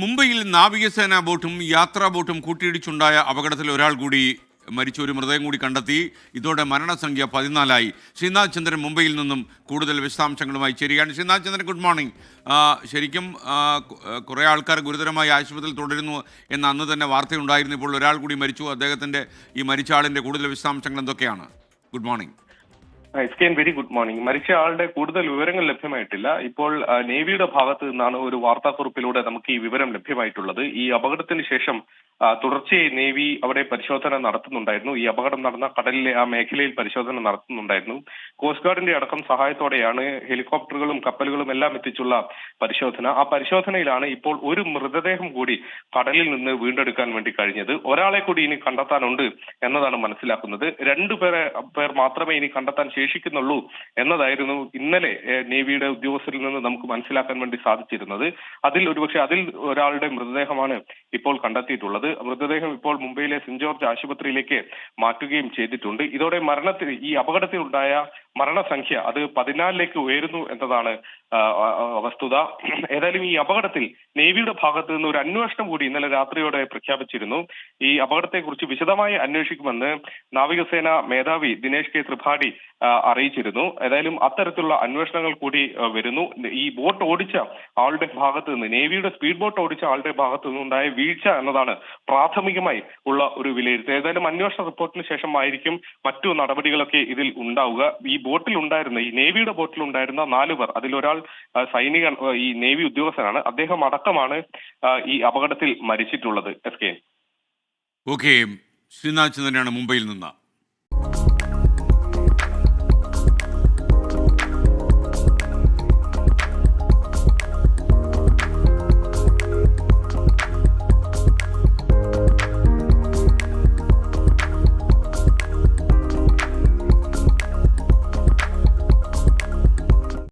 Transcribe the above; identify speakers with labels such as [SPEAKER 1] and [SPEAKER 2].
[SPEAKER 1] മുംബൈയിൽ നാവികസേനാ ബോട്ടും യാത്രാ ബോട്ടും കൂട്ടിയിടിച്ചുണ്ടായ അപകടത്തിൽ ഒരാൾ കൂടി മരിച്ച ഒരു മൃതദേഹം കൂടി കണ്ടെത്തി. ഇതോടെ മരണസംഖ്യ 14ആയി. ശ്രീനാഥ് ചന്ദ്രൻ മുംബൈയിൽ നിന്നും കൂടുതൽ വിശദാംശങ്ങളുമായി ചേരുകയാണ്. ശ്രീനാഥ് ചന്ദ്രൻ, ഗുഡ് മോർണിംഗ്. ശരിക്കും കുറേ ആൾക്കാർ ഗുരുതരമായി ആശുപത്രിയിൽ തുടരുന്നു എന്ന അന്ന് തന്നെ വാർത്തയുണ്ടായിരുന്നു. ഇപ്പോൾ ഒരാൾ കൂടി മരിച്ചു. അദ്ദേഹത്തിൻ്റെ ഈ മരിച്ച ആളിൻ്റെ കൂടുതൽ വിശദാംശങ്ങൾ എന്തൊക്കെയാണ്? Good morning.
[SPEAKER 2] Very good morning. മരിച്ച ആളുടെ കൂടുതൽ വിവരങ്ങൾ ലഭ്യമായിട്ടില്ല. ഇപ്പോൾ നേവിയുടെ ഭാഗത്ത് നിന്നാണ് ഒരു വാർത്താക്കുറിപ്പിലൂടെ നമുക്ക് ഈ വിവരം ലഭ്യമായിട്ടുള്ളത്. ഈ അപകടത്തിന് ശേഷം തുടർച്ചയായി നേവി അവിടെ പരിശോധന നടത്തുന്നുണ്ടായിരുന്നു. ഈ അപകടം നടന്ന കടലിലെ ആ മേഖലയിൽ പരിശോധന നടത്തുന്നുണ്ടായിരുന്നു. കോസ്റ്റ് ഗാർഡിന്റെ അടക്കം സഹായത്തോടെയാണ് ഹെലികോപ്റ്ററുകളും കപ്പലുകളും എല്ലാം എത്തിച്ചുള്ള പരിശോധന. ആ പരിശോധനയിലാണ് ഇപ്പോൾ ഒരു മൃതദേഹം കൂടി കടലിൽ നിന്ന് വീണ്ടെടുക്കാൻ വേണ്ടി കഴിഞ്ഞത്. ഒരാളെ കൂടി ഇനി കണ്ടെത്താനുണ്ട് എന്നതാണ് മനസ്സിലാക്കുന്നത്. പേർ മാത്രമേ ഇനി കണ്ടെത്താൻ ശേഷിക്കുന്നുള്ളൂ എന്നതായിരുന്നു ഇന്നലെ നേവിയുടെ ഉദ്യോഗസ്ഥരിൽ നിന്ന് നമുക്ക് മനസ്സിലാക്കാൻ വേണ്ടി സാധിച്ചിരുന്നത്. അതിൽ ഒരാളുടെ മൃതദേഹമാണ് ഇപ്പോൾ കണ്ടെത്തിയിട്ടുള്ളത്. മൃതദേഹം ഇപ്പോൾ മുംബൈയിലെ സെന്റ് ജോർജ് ആശുപത്രിയിലേക്ക് മാറ്റുകയും ചെയ്തിട്ടുണ്ട്. ഇതോടെ ഈ അപകടത്തിലുണ്ടായ മരണസംഖ്യ അത് 14ലേക്ക് ഉയരുന്നു എന്നതാണ് വസ്തുത. ഏതായാലും ഈ അപകടത്തിൽ നേവിയുടെ ഭാഗത്ത് നിന്ന് ഒരു അന്വേഷണം കൂടി ഇന്നലെ രാത്രിയോടെ പ്രഖ്യാപിച്ചിരുന്നു. ഈ അപകടത്തെക്കുറിച്ച് വിശദമായി അന്വേഷിക്കുമെന്ന് നാവികസേന മേധാവി ദിനേശ് കെ ത്രിപാഠി അറിയിച്ചിരുന്നു. ഏതായാലും അത്തരത്തിലുള്ള അന്വേഷണങ്ങൾ കൂടി വരുന്നു. ഈ ബോട്ട് ഓടിച്ച ആളുടെ ഭാഗത്ത് നിന്ന്, നേവിയുടെ സ്പീഡ് ബോട്ട് ഓടിച്ച ആളുടെ ഭാഗത്ത് നിന്നുണ്ടായ വീഴ്ച എന്നതാണ് പ്രാഥമികമായി ഉള്ള ഒരു വിലയിരുത്തൽ. ഏതായാലും അന്വേഷണ റിപ്പോർട്ടിന് ശേഷമായിരിക്കും മറ്റു നടപടികളൊക്കെ ഇതിൽ ഉണ്ടാവുക. ഈ നേവിയുടെ ബോട്ടിൽ ഉണ്ടായിരുന്ന 4 പേർ, അതിലൊരാൾ ഈ നേവി ഉദ്യോഗസ്ഥനാണ്. അദ്ദേഹം അടക്കമാണ് ഈ അപകടത്തിൽ മരിച്ചിട്ടുള്ളത്.
[SPEAKER 1] ഓക്കെ, ശ്രീനാഥ് ചന്ദ്രനാണ് മുംബൈയിൽ നിന്ന്.